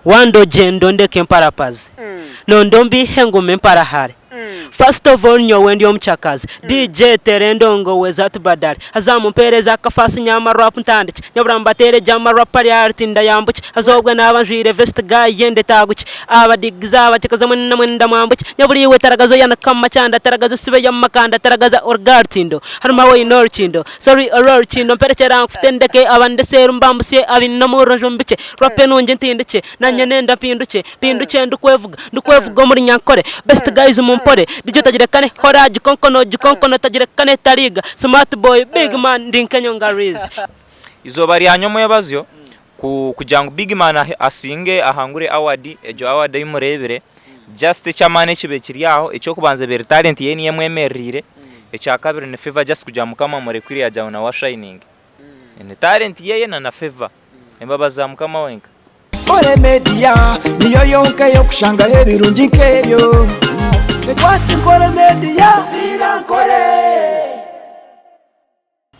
wando jendo ndeke mparapazi nondombi hengo memparahare. First of all nyowe ndi omuchakazi DJ Terendongo wezatu badari azamumpereza akafasi nyama rap ntandiki nyabura mbatere jama rap ari artinda yambuki azobwe nabanjire vest guy yende taguki abadigiza abatikaza munna mwenda mwambuki nyaburi we taragazo yana kama cyanda taragazo sibe yamakanda taragaza orgartindo harma we norchindo sorry ororchindo mperekera mfutendeke abande serum bambusie abinno murojo mbice rap nunje ntindike nanye nenda pinduke ndukwevuga muri nyankore best guys mumpore Dijo tajirekane hora jikonkono tajirekane tariga smart boy big man ndinkenyo ngariz izo bari hanyomo yabazyo kujangu big man asinge ahangure award ejo award yimurebere just chamane kibe kiriyaho icyo kubanze bere talent ye niye mwemerire icya kabiri ne favor just kujamukama muri kwiriya jauna wa shining ne talent ye na favor embabaza mukama wenka Kore media niyo yonka yo kushanga hebirungi nkebyo Sekwati Kore media virankore.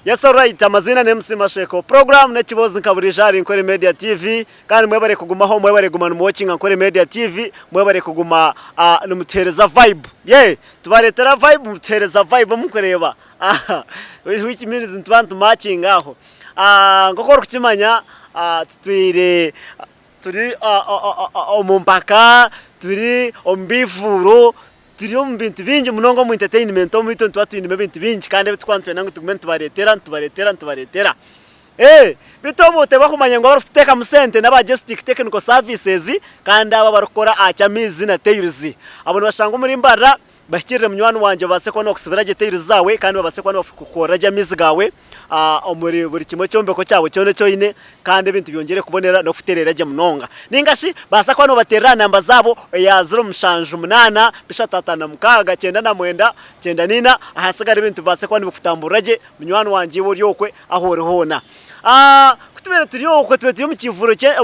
Yes alright, amazina ni MC Masheko. Program ne kibozi nkaburijari Kore Media TV kandi mwebare kugumaho mwebare gumana watching Kore Media TV mwebare kuguma numutereza vibe. Tubaretera vibe mutereza vibe mukureba. Which means ntubantu matching aho. Ngokora kukimanya twire turi omumpaka turi ombifuro turi ombintu bingi munongo mu entertainment omuito ntwatwine mebintu bingi kandi bitwantwe nangu tugumenti tubaretera bitomote bakumanya ngo barufiteka musente na Majestic Technical Services kandi aba barukora achamizi na Tails abo bashanga muri mbara bashyirire munywani wanje base ko no kusubira Tails zawe kandi babase ko no kukora jamizi gawe omuri buri kimwe cyombe ko cyabo cyone cyoine kandi ibintu byongere kubonera no kuterera je munonga ningashi basa ko no baterana namba zabo ya 0 bishatatana mukaga 9 9 ahasigara ibintu base ko nibukutambura je munywani wanje bo ryokwe ahore hona kutubera turyokwe tubetiri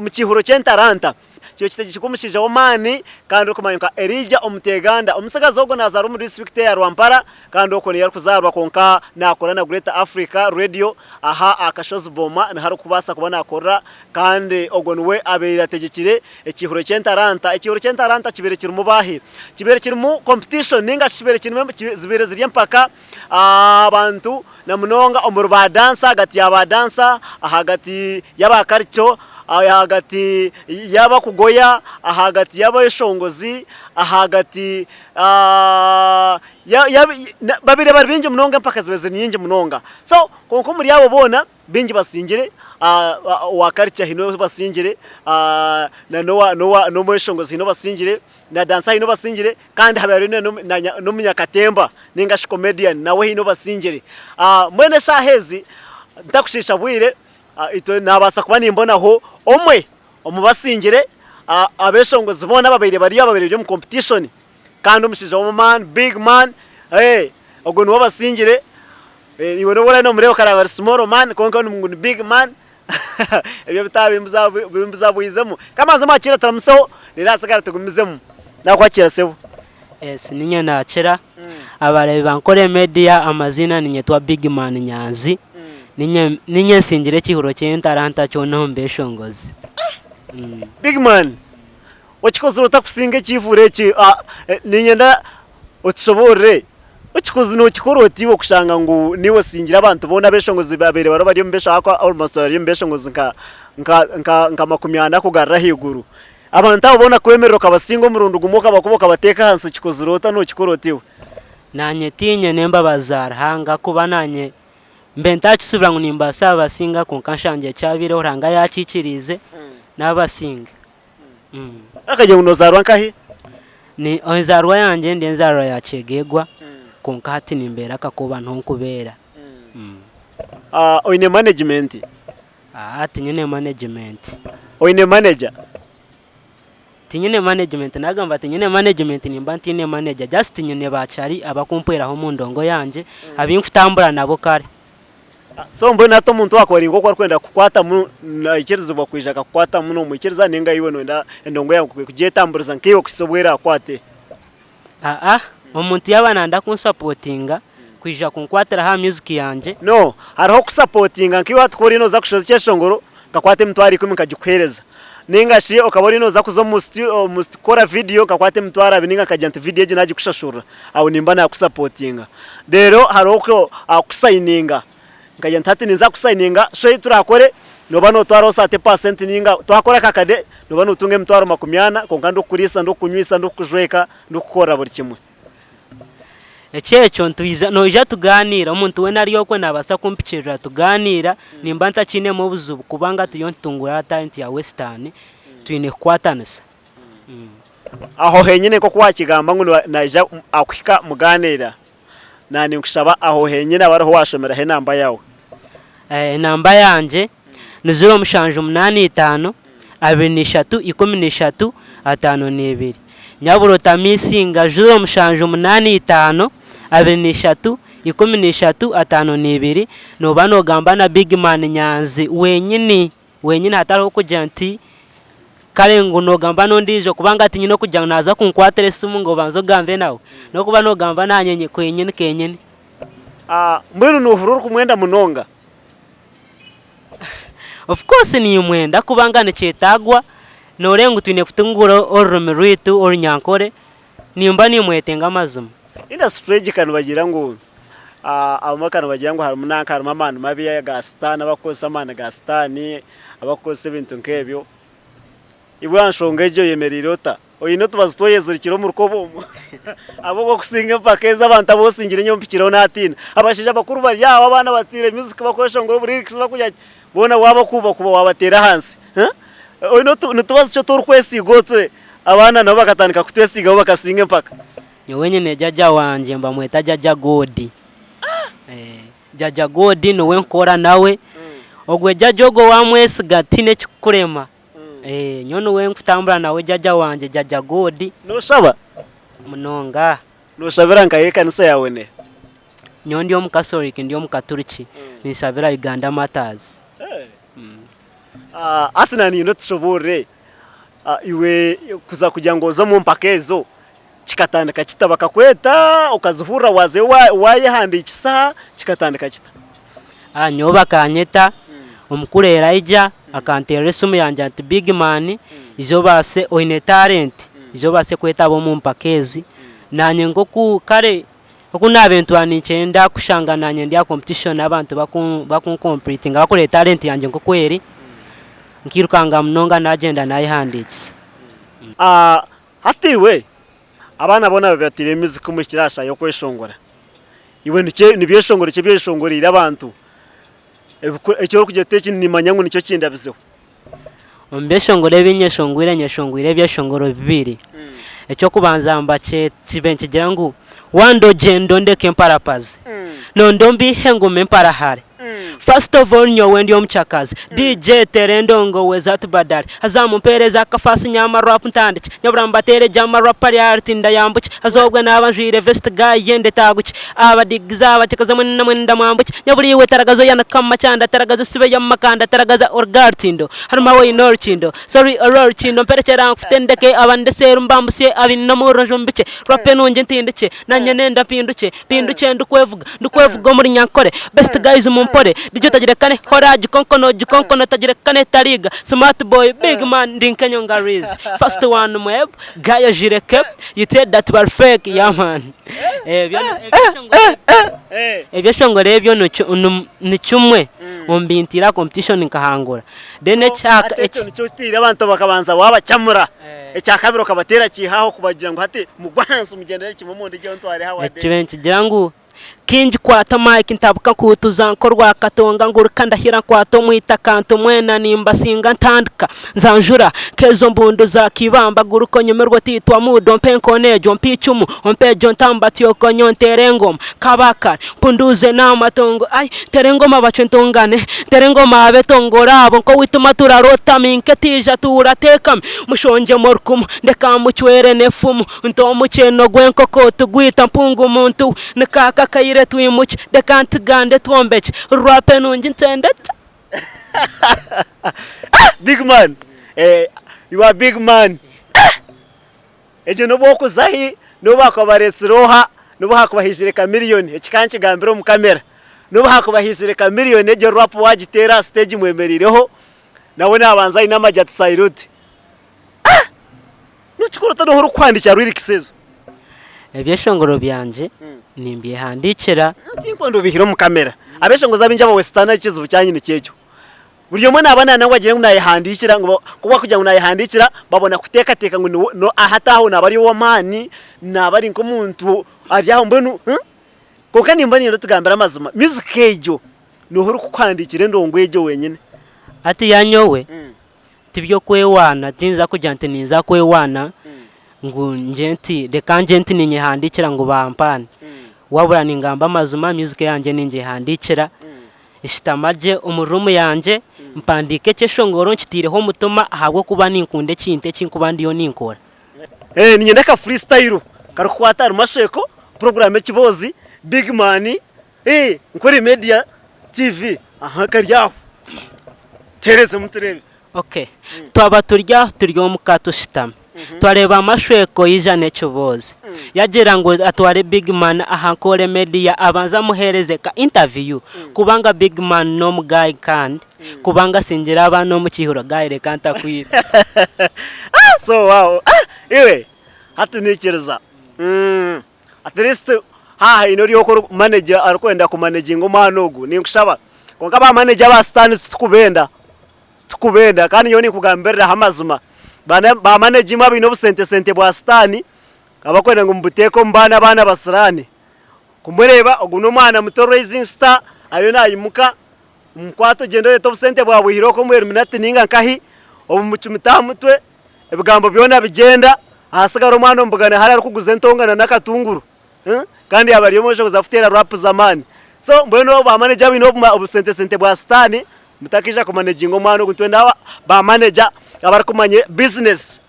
mu kihuro cy'entaranta cyo kitagikumushije omani kandi ukumanyuka Elijah Omuteganda omusagazo go nazaro mu district ya Rwampara kandi uko yari kuzarwa konka nakora na Great Africa Radio aha akashozi boma na haru kubasa kubona akora kandi ogonwe abera tegekire ekihuro cy'entaranta kiberekira umubahi kiberekira mu competition ninga kiberekira zibere ziri mpaka abantu na munonga omurba dansa gati yaba dansa ahagati yabakaricyo ahagati yaba kugoya ahagati yaba eshongozi ahagati babire bari bingi munonga mpaka zibeze nyingi munonga so konko muri yabo bona bingi basingire wakaricya hino basingire na no mweshongozi hino basingire na dansa hino basingire kandi habari no munyakatemba ninga comedian nawe hino basingire mwene shahezi ndakushisha bwire ito nabasa kuba nimbonaho omwe omubasingire abeshongo zibona babiri byo mu competition kandi umushije wo man big man ogo no basingire niwe no bora no mureo karanga small man konka no big man ebyo bitabimbuzabuyizemo kamaze makira taramuso nirasagara tugumizemo nakwakira sebo ninye nakira abarebe bankore media amazina ninye twa big man Nyanzi ninye singire kihuro cy'entaranta cyo ntombeshongozi big man wakikoze utakusinge kivure ki ninye nda utshobore ukikoze no kikoroti wo kushanga ngo niwe singira abantu bona beshongozi babere baro bari mbesha akwa almost bari mbeshongozi nka makumyana kugarra higuru abantu abona kwemerera kabasingo murundo gumoka bakuboka bateka hansi kikoze rota no kikorotiwe nanye tinye nemba bazara hanga kuba nanye mbentachi subira ngo nimba saba singa konkanshange cyabire uranga yakikirize nabasinga akaje unozarwa nkahi ni onzarwa yanje ndenzarwa yakegegwa konkati nimbera akakuba ntonkubera oine management tinyine management oine manager tinyine management nagamba tinyine management nimba ntine manager just tinyine bacari abakumpera ho mu ndongo yanje abimfutambura nabo kare so mbona to muntu wakora ingo kwa kwenda kukwata mu ikirizo bakwijaka kukwata mu no mukiriza ninga yiwe no ndongo yangu kugiye tamburiza nkiyo kisobwera akwate umuntu yabana ndakunsupportinga kwija kunkwatira ha music yanje no hariho kusupportinga nkiyo atkora ino za kushoza cyeshongoro gakwate mutwari kumwe kagikwereza ninga shi ukabori noza kuzo mustikora video kakwate mtwara bininga kajante video je naji kushashura au nimba na kusupportinga rero haroko akusayininga kajante ati ninza kusayininga so turakore noba no twaro 30% ninga twakora kakade noba no tunge mtwaro 80 konka ndo kurisa ndo kunywisa ndo kujweka ndo gukora buri kimwe Echecho ntuiza noja tuganira umuntu we nari yokwe nabasa kumpicira tuganira nimba ntakine mu buzubu kubanga tuyontungura talent ya Western twine kwatanisa aho henyine ko kwakigamba ngo naja akwika muganira nani nkushaba aho henyine abaraho washomera he namba yawe namba yanje ni 085 23 13 Nyaburota misinga 085 23 13 noba nogamba na Big Man Nyanzi wenyine hatari okujanti kale ngo nogamba nondijo kubanga ati nyino kujya naza kunkwatira isumu ngo banzo gambe nawe no kuba nogamba nanyenye kwenyine kenyine mbwenu nuhururu kumwenda munonga of course ni mwenda kubanga ne chetagwa norengo twine kutungura orome rwitu ornyankore nimba ni mwetenga mazuma industry kanu bagira ngo abamakano bagira ngo harimo nankara mamana mabi ya gasitani abakoze amana gasitani abakoze ibintu nkebyo ibwanshonga ejo yemerirota oyino tubazo toyezerikiro mu rukobomo abo kusinga pakeza abantu abosingire nyo mpikiro natina abashije abakuru bari yawo abana batire music bakoresha ngo lyrics bakujya bona waba kuba wabatera hansi oyino tubazo cyo turkwesigo twe abana nabo bakatanika kutwesiga bakasinga mpaka nyowenye ne jaja wanje mba mweta jaja godi jaja godi no wenkora nawe ogwe jajogo wamwesiga tine chukurema nyono wenkutambura nawe jaja wanje jaja godi no shaba munonga no shabira nkaye kanisa yawe ne nyondi omukastoriki ndi omukaturiki ni shabira Uganda Matters atina ni no tushobore iwe kuza kujya ngo zo mu mpakezo kikatandika kitabaka kweta ukazuhura waze waye handikisa kikatandika kita nyoba kanyeta omukurera ija akantera isumu yanje ati Big Man izo base oine talent izo base kweta abo mu mpakezi nanye ngo ku kare okuna abantu anichenda kushanga nanye ndia competition abantu bakun competing bakore talent yanje ngo kweri nkirukanga mnonga na agenda nayi handikisa hatiwe abana bona batire music mu kirasha yo kweshongora iwe nibyeshongora cyo byeshongorira abantu ecyo kujyete ni manyangu nicyo kindabizeho ombeshongore binyeshongwire nyeshongwire byeshongoro bibiri ecyo kubanza mbache tibenki girangu wando jendo ndeke mparapazi nondombi hengo memparahare First of all nyowe omchakazi DJ Terendongo wezatu badari azamumpereza akafasi nyama rap ntandiki nyaburambatere jama rap ari artinda yambuki azobwe nabanjire vest guy yende taguki abadigza abakikaza munamwe ndamwambuki nyaburiwe taragazo yana kama cyanda taragazo sibe yamakanda taragaza orgartindo haruma we inorchindo sorry ororchindo mperekera mfutendeke abandeseru mbambusie abinamuro mbice rape nunje ntindike nanye nenda pinduke ndukwevuga muri nyankore best guys mumpore Dijo tajirekane hora jikonkono tajirekane tariga smart boy Big Man ndinkenyo ngariz first one mweb gaya jireke you said that were fake yeah man ebyashongore ebyo ni chumwe ombintira competition nkahangura dene cyaka ecyo tira abantu bakabanza wabacamura ecyakabiro kabatera kihaho kubagira ngo hate mugwanza mugendere kimumundi cyo ntware hawade ekibenki girangu kinji kwata mike ntabuka kutuza nkorwa katonga nguruka ndahira kwato mwita kanto mwena nimba singa ntandika nzanjura kezo mbundu za kibamba guruko nyomerwa titwa mudo mpenko nejo mpichumu ompejo ntambati okonyo nterengoma kabaka punduze na matongo ai terengoma bacentongane terengoma abetongora abo ko wituma turarota minke tija turatekam mushonje morkum ndeka muchwere nefumu ntomu cheno gwenko ko tugwita mpungu muntu nekaka kayire twimuch de can't gande twombech rape nunji ntendet Big Man you are Big Man eje no boko zahi no bakobaresroha no bakobahishire ka million ekikanchi gambiro mu kamera no bakobahishire ka million eje rap wagitera stage mwemerireho nawe nabanza inama jat Sairut no huru kwandikira lyrics ezo ebyeshongoro byanje nimbihandikira tinko ndo bihiro mu kamera abeshongoza binja ba western ikizu cyanye nikecyo buriyo mwe nabana nangwa agire ngo nayihandikira ngo kuba kujya ngo nayihandikira babona kuteka teka ngo no ahataho nabari wo mani nabari nko muntu ajyaho mbonu kuko nimba niyo tugambira amazima music ejo no huru kwandikira ndongwejo wenyine ati yanyowe tibyo kwewana tinza kujya nti ninza kwewana ngo njenti reka njenti ninyihandikira ngo bampane wabura ningamba amazima music yanje ninje handikira ishitamaje umurumu yanje mpandike cyeshongoro nchitireho mutuma habwo kuba ninkunde kinte kinkuba ndiyo ninkora ninyenda ka freestyle karukwata rumasheko program ekibozi big man nkore media tv aha karyaho tereze muturebe okay twaba turyo mukato shitama twareba amashweko y'ijane cy'ubozi yagira ngo atware big man ahankore media abanza muhereze ka interview kubanga big man no mugayi kandi kubanga singira abano mu kihuro gaire kanta kwira so wow iwe hatunekereza at least inori yoko manager arikwenda ku managing umanogu ninkushaba konka ba manager ba stand tukubenda kandi yoni kugamberera hamazuma ba manage mwa bino busente bwa stani abakwenda ngo mbuteko mbana bana basirani kumureba oguno mwana muto rising star ayo nayimuka mukwato gendere to busente bwa buhiro ko mweru minati ninga nkahi obu mucumita mutwe ebigambo byona bigenda hasigara umwana mbugana hari kuguze ntongana nakatunguru kandi abariyo moje kuzafutera rap zamani so mbweno ba manager bino busente bwa stani mutakija ku managing umwana gutwenda ba manager abari kumanye business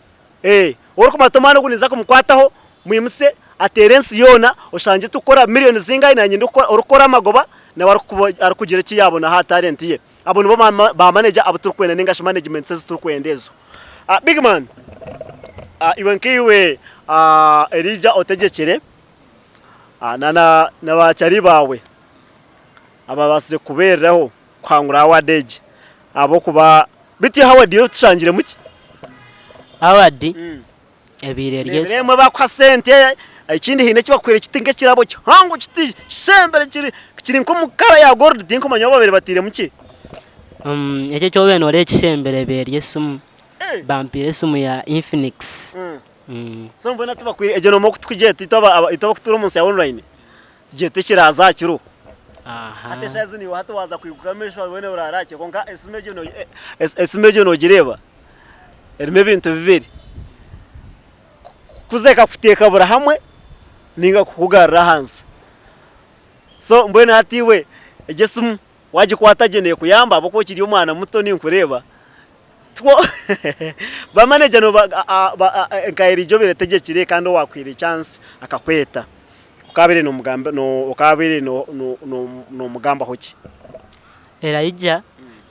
uri kumatomano kuniza kumukwataho mwimuse aterensi yona ushanje tukora millions zingahe nanye urukora amagoba na ari kugira ki yabona ha talent ye abo nibo ba manager abo turukwenda ningashi management sezi turukwendezo big man iwankiwe Elijah otegekere na bacari bawe aba base kubereraho kwangura wadege abo kuba biti Howard yo tushangire muki Howard ebirerye remwe bakwa sente ikindi hine kibakwire kitinge kirabo cyo hangu kiti shembere kiri nko mukara ya gold dinko manyo babere batire muki ecyo cyo bene ore kishembere berye sumu bampire sumu ya Infinix so mbona tubakwire ejo no mukutugete itaba kuturo munsi ya online tugete kiraza kiro ate shazi ni watu waza kwigukamesha wene urarake konka esmejo no gireba erime bintu bibiri kuzeka kuteka bura hamwe ninga kukugarra hanze so mbona atiwe egesum waje kwatageneye kuyamba bako kiri umwana muto ninkureba two ba manager no nkairi jo biretegekire kandi wakwira chance akakweta ukabire no mugamba no ukabire no mugamba hoki Elijah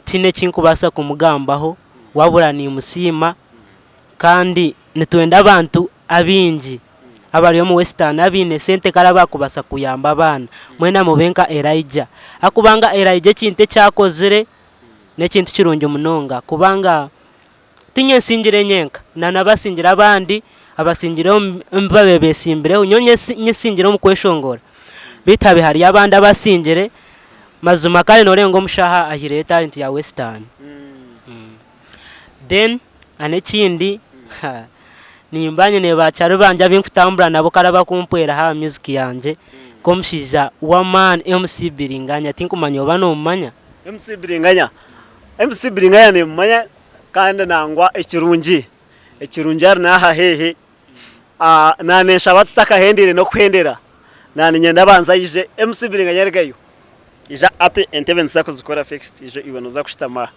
tine kinkubasa kumugambaho wabura ni musima kandi nitwenda abantu abinji abariyo mu western abine sente karaba kubasa kuyamba abana mwena mubenka Elijah akubanga Elijah kinte cyakozere nekintu kirunje munonga kubanga tinye singire nyenka nabasingira abandi abasingire mbabebe simbire unyonye nyisingire mu kweshongora bitabe hari abandi abasingire mazuma kale norengo mushaha ahire talent ya western then anekindi nimbanye ne bacaro banja binkutambura nabo karaba kumpwera ha music yanje komshija wa man MC Biringanya tinkumanyo bano mumanya MC Biringanya ne mumanya kandi nangwa ekirungi ari naha hehe nanesha bataka hendire no kwendera nani nyenda banza yije MC Biringanya rigayo ija ate entebe nsako zikora fixed ije ibano za kushitama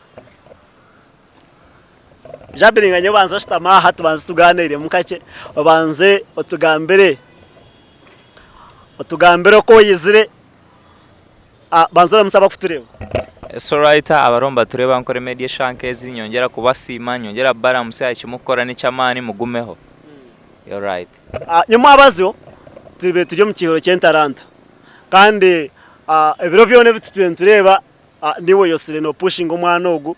Biringanya banza shitama hatu banza tuganire mukake banze otugambere ko yizire banza musaba kutureba so right abaromba tureba nkore media shankezi nyongera kubasima nyongera baramuse yakimukora n'icamani mugumeho you're right nyuma abazo tuje mu kihoro cy'entaranta kandi ebiro byone bitutwentureba niwe yosire no pushing umwana ogu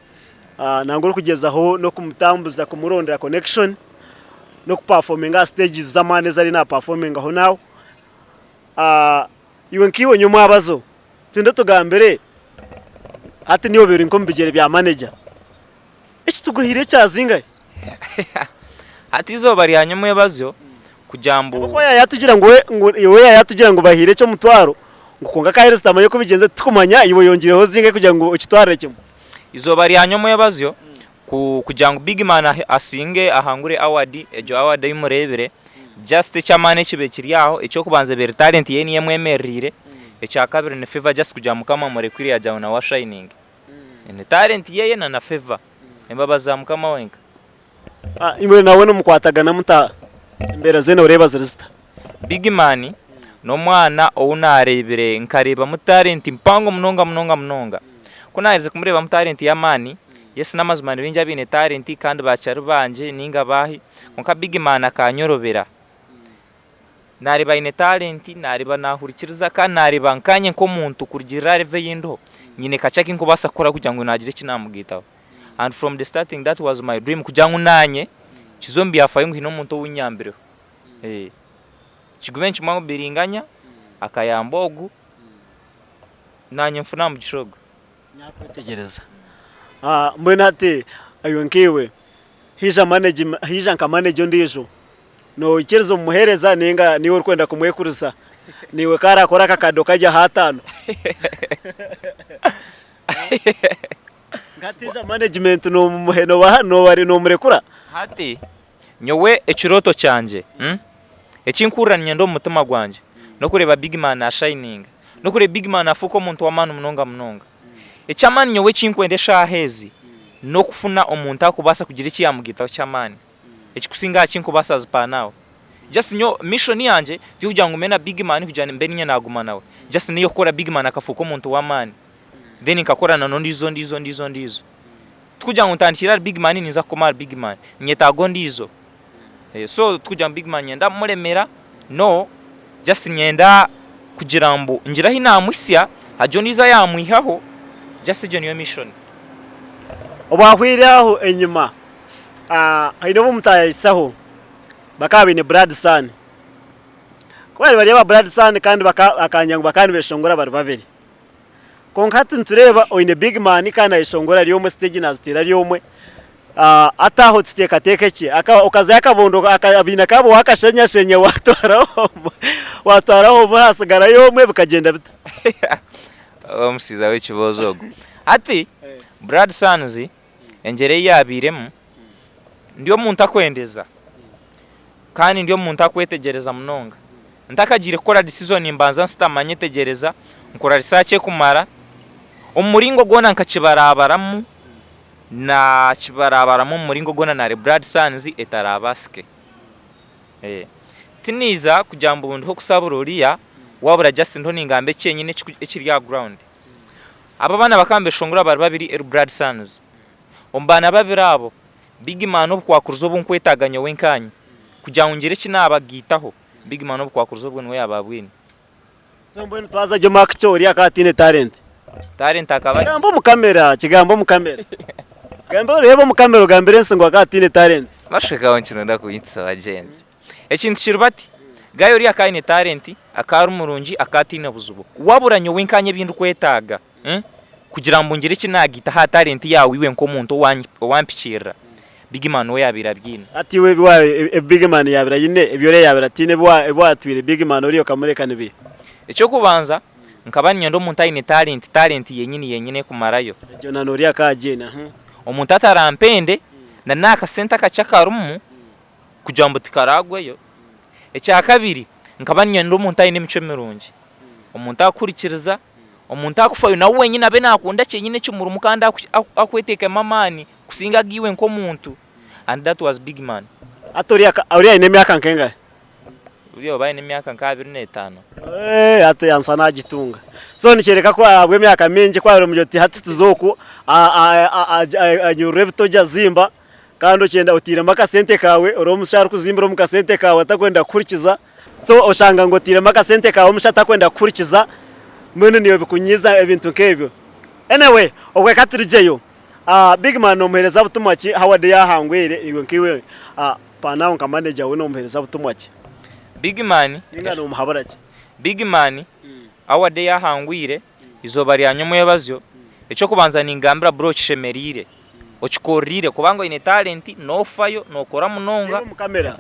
nangoro kugeza aho no kumutambuza kumurondera connection no kuperforminga stages zamane zari na performing aho nawe iwe nkiwe nyuma abazo tunda tugambere hati niyo biri nko mbigere bya manager iki tuguhire cyazingaye hati izo bari hanyuma y'abazyo kujambo uko yatugira ngo we yatugira ngo bahire cyo mutwaro ngo konga ka restaurant yo kubigenze tukumanya iwe yongireho zingaye kugira ngo ukitware kimwe izo bari hanyuma y'abazyo kugira ngo big man asinge ahangure award ejo award y'umurebere just chamane kibe kiri yaho icyo kubanza bere talent ye niye mwemerire icya kabiri ne favor just kujya mukama muri kwiri ya jauna wa shining ne talent ye na favor embabaza mukama wenka imwe nawe no mukwatagana muta imbere zene ureba zirista big man no mwana ounarebere nkareba mu talent mpango munonga kunarize kumureba mu talent ya mani yes namazumane binja bine talent kandi bacyari banje ninga bahi nka big man akanyorobera nariba ine talent nariba nahurikiriza kandi nariba nkanye ko muntu kurgira reve yindo nyine kacaki nko basakora kugira ngo nagire kinamugitaho and from the starting that was my dream kugira ngo nanye kizombi yafaye ngo ino muntu w'inyambiro kigubenchi mwa biringanya akayambogu nanye mfuna mu gishogo nyakwetegereza mbona ate ayo nkiwe hija nka manager ndijo no ikirizo muhereza ninga niwe urkwenda kumwekuruza niwe karakora kakado kajya hatano ngatija management no muheno bahano bari no murekura hati nyowe ekiroto cyanje ekinkuranye ndo mutima gwanje no kureba big man na shining no kureba big man afuko muntu wa manu munonga echamani nyowe kinkwendesha hezi no kufuna omuntu akubasa kugira iki yamugitaho cyamani ekikusinga kinkubasa zipanawo just nyo mission yanje yo kugira ngo mena big man kujana mbere nye naguma nawe just niyo kora big man akafuko muntu wa mani then nkakorana no ndizo tukujya ngo tandikira big man niza komara big man nyetago ndizo so tukujya big man nyenda muremera no just nyenda kugira mbu ngira hina musya ajoniza yamwihaho just jo niyo mission obahwiraho enyuma haino mutayisaho bakabine Brad San kwari bari ba Brad San kandi bakanyanga bakandi beshongora bari babiri konkati ntureba oine big man kana ishongora riyo mu stage nazitira riyo mwe ataho tuteka tekeke okaza yakabondo akabina kabo wakashenya watwaraho muhasigara yomwe bukagenda bita omusiza w'ikibozogo ati Brad Sanzi engere yabiremu ndiyo muntu akwendeza kandi ndiyo muntu akwetegereza munonga ntakagire kora decision imbanza nstamanye tegereza nkora research kumara umuringo gona nkakibarabaramu na kibarabaramu umuringo gona na Brad Sanzi etarabaske tiniza kujamba buntu ho kusabururiya wabura just nto ningambe cyenyine ekirya ground aba bana bakambe shongura bari babiri Brad Sanzi ombana babirabo big man obukwakuruzo bunkwetaganya wenkanye kugira ngo ngire kinabagitaho big man obukwakuruzo bwo yababwini so mbona twaza jo Mark Chori akatine talent akaba kigambo mu kamera gambo rebo mu kamera gambere nsengo akatine talent bashaka wankino ndakuyitsa bagenzi ekintu kirubati gayo ri akayine talent akaru murungi akatine buzubo waburanye wenkanye bindu kwetaga kugira ngo ngire kinagita ha talent yawe iwe nko muntu wampikira big man we yabira byina ati we biwaye big man yabira yine ebyore yabira tine bwatwire big man uriyo kamurekane bi icyo kubanza nkabanya ndo muntu ayine talent yenyine kumarayo ejo nanoriya kagena omuntu atarampende na naka senta kachakarumu kujambo tikaragweyo ecya kabiri nkabanya ndo muntu ayine mico mirungi omuntu akurikiriza omuntu akufayo nawe wenyine abe nakunda cyenyine cy'umurumu kandi akweteka mamani kusinga giwe nko muntu and that was big man uriya ine myaka nkenga uriyo baye n'imyaka nka 25 ate yansa nagitunga so nikereka ko abwe myaka mingi kwaro mujoti hati tuzoku anyure bitoja zimba kandi ukenda utira makasente kawe uro mushara kuzimbira mu kasente kawe atakwenda kurikiza so oshanga ngo tira makasente kawe mushata kwenda kurikiza mwene niyo bikunyiza ebintu nkebyo anyway obwe katirijeyo big man no muhereza butumaki hawade yahangwere iwe nkiwe pana nka manager we no muhereza butumwa ki Big Man ninga no muhabara ki Big Man awade yahangwire izoba ryanyuma yabazyo echo kubanza ningambira bro kishemerire ochikorire kubango ine talent no fayo no kora munonga mu kamera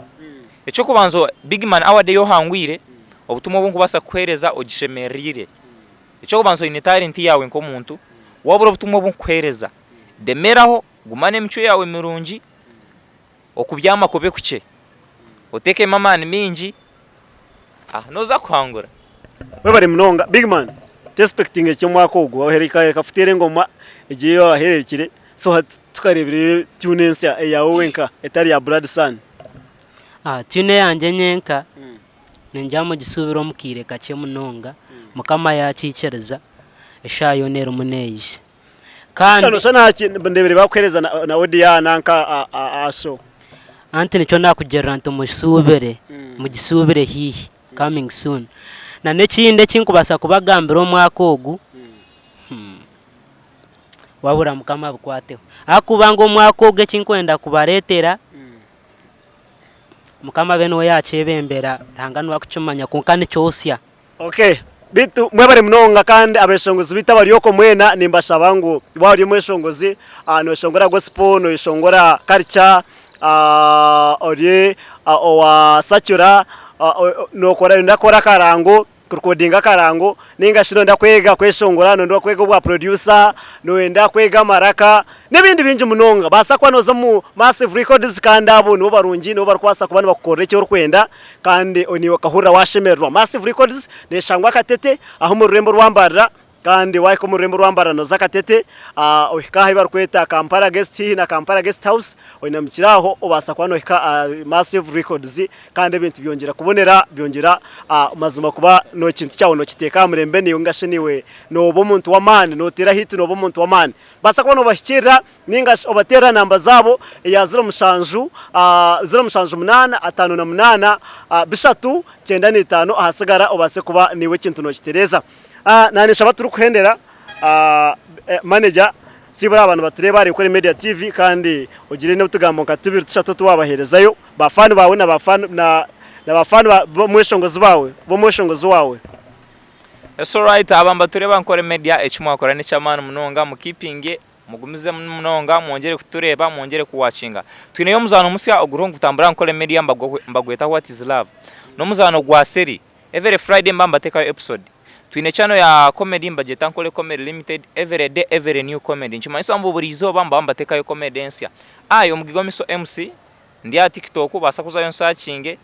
echo kubanzo Big Man awade yohangwire obutumwa bungu basa kwereza ogishemerire echo kubanzo ine talent yawe nko muntu wabura obutumwa bungu kwereza demeraho gumane micho yawe mirungi okubyama kobe kuche oteke mamani mingi noza kuhangura bari munonga Big Man expecting icyo mwako ugo ahereka kafutere ngoma igiye aherekire so tukarebere tunense yawe wenka etari ya Blood Sun tune yanje nyenka ninjamo gisubiro mukire kace munonga mukama yacicereza eshayo nero muneje kandi sana ndebere bakwereza na audio nanka aso anti nico nakugerera nto mugisubire hihi coming soon na nekinde kinkubasa kubagambira omwaka ogu wabura mukama bukwateho akubanga omwaka ogu kinkwenda kubaretera mukama beno yacebembera hangano wakucumanya kunkane cyosya okay bitu mwebare munonga kandi abeshongozi bita bariyoko mwena nimbashaba ngo bari mweshongozi no shongora gospel no shongora culture ori owa satura no kora ndakora karango kurkodinga karango ninga shino ndakwega kweshongora no ndakwega bwa producer no enda kwega maraka nebindi binji munonga basa kwanoza mu Massive Records kandi abo no barungi no barkwasa kubana bakorere cyo rukwenda kandi oni wakahura washemerwa Massive Records neshangwa katete aho mu rurembo rwambarira kandi wayiko mu rurembo rwambara no zakatete ohikaha ibarkweta Kampala Guest na Kampala Guest House oina mukiraho obasa kwano hika Massive Records kandi ibintu byongera kubonera byongera mazima kuba no kintu cyawo no kiteka murembe niyo ngashiniwe no bo muntu wa man no tera hit no bo muntu wa man basa kwano bashyira ninga obatera namba zabo ya 07 8 58 bishatu 95 ahasigara obase kuba niwe kintu no kitereza nanisha baturu kuhendera manager sibura abantu batureba ari kuri Media TV kandi ugire ne utugambo nkatubiri tushatu tuwabaherezayo bafani bawe na bafani mweshongozi bawe bo mweshongozi wawe It's alright abamba tureba nkore media ekimwakora ne chamana munonga mu keeping mugumize munonga mwongere kutureba mwongere kuwatchinga twineyo muzano musya ogurungu kutambura nkore media mbagweta what is love no muzano gwa seri every Friday mbamba teka episode twine channel ya comedy mbageta nkole comedy limited every day every new comedy nchimanyisa mbuburizo mbamba teka yo comedy ensya ayo mugigomiso MC ndi ya TikTok basa kuzayo searching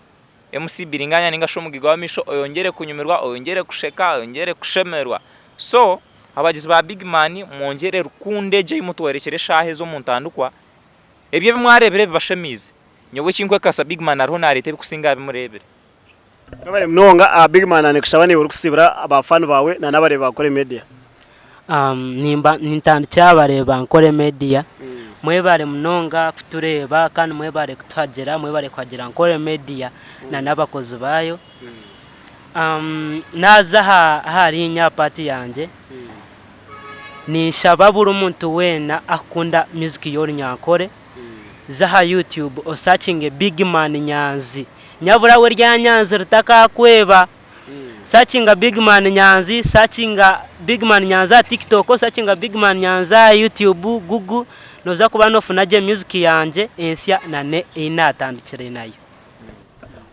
MC biringanya ninga sho mugigwamisho oyongere kunyumirwa oyongere kusheka oyongere kushemerwa so abagizi ba Big Man mwongere rukunde je imutwerekere shahe zo muntandukwa ebye bimwarebere bashemize nyowe kinkwe kasa Big Man ariho narete bikusinga bimurebere Kabare mnonga Big Man ane kushabane uri kusibira abafana bawe na nabare bakore media nimba nintandi cyabareba nkore media mwebare mnonga kutureba kandi mwebare kutagera mwebare kwagira nkore media na nabakozi bayo naza hari inyapati yanje ni shababura umuntu wena akunda music yori nyankore zaha YouTube o searching Big Man Nyanzi nyabura we rya Nyanzi rutakakweba searching Big Man Nyanzi searching Big Man Nyanza TikTok searching Big Man Nyanza YouTube Google noza kuba nofunaje music yanje ensya nane inatandikire nayo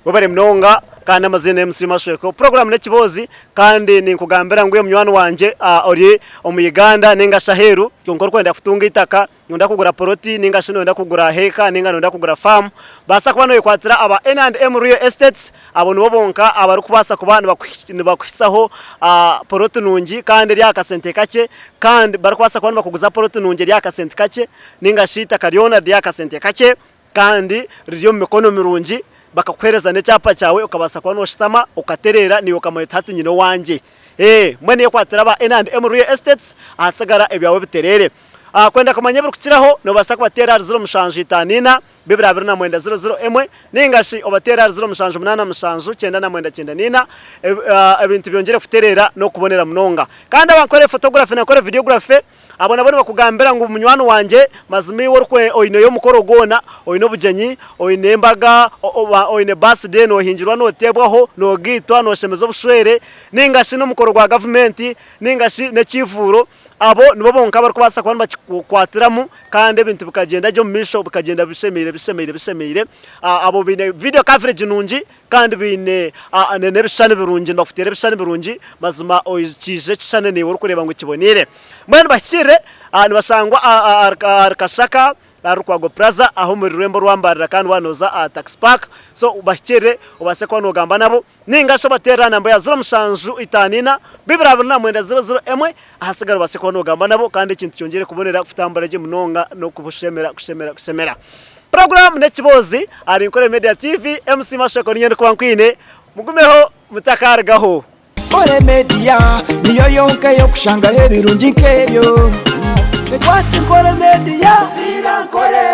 wabare mnonga kandi amazina MC Mashweko program nekibozi kandi ninkugambira ngwe munywani wanje ori omuyiganda ninga shaheru yonkor kwenda kutunga itaka nonda kugura poroti ninga shino nda kugura heka ninga nonda kugura farm basa kuba no kwatira aba N&M Real Estates abonu bobonka abaru kubasa kubana bakwisaho poroti nungi kandi rya kasente kake kandi baru kubasa kubana bakuguza poroti nungi rya kasente kake ninga shita kariona rya kasente kake kandi ryo mikono mirungi bakakwereza n'icyapa cyawe ukabasa kwa noshitama ukaterera niyo kamayita hati nyino wanje mwene yo kwatira ba N&M Real Estates ahasagara ebyawe biterere kwenda kumanya buri kukiraho no basa kubatera 0 bibira 2 ningashi obatera 0 ibintu byongere kuterera no kubonera mnonga kandi abankore photography na kore videography abo nabo bakugambira ngo umunywano wanje mazimi workwe oyine yo mukorogona oyine bugenyi oyine mbaga oyine birthday no hingirwa no tebwaho no gitwa no shemezo bushwere ningashi no mukoro gwa government ningashi ne kivuro abo nibo bonka bari kubasa kubana bakwatiramu kandi ibintu bikagenda byo misho bikagenda bisemire abo bine video coverage nungi kandi bine nene bishane birungi ndafutere bishane birungi mazima oyikije kishane ni wori kureba ngo kibonire mwene bakire nibasangwa arkashaka arukwago plaza aho muri Rurembo rwambarira kandi wanoza tax park so ubakire ubase kwa nogamba nabo ningasho batera namba ya 0755 224 00 ahasigara base kwa nogamba nabo kandi ikintu cyongere kubonera kufitambara je munonga no kushemera program nekibozi ari Nkore Media TV MC Masheko nyende kwa nkwine mugumeho mutakargaho Nkore Media niyo yonke yo kushanga hebirungi nkebyo Nkore Media Nkore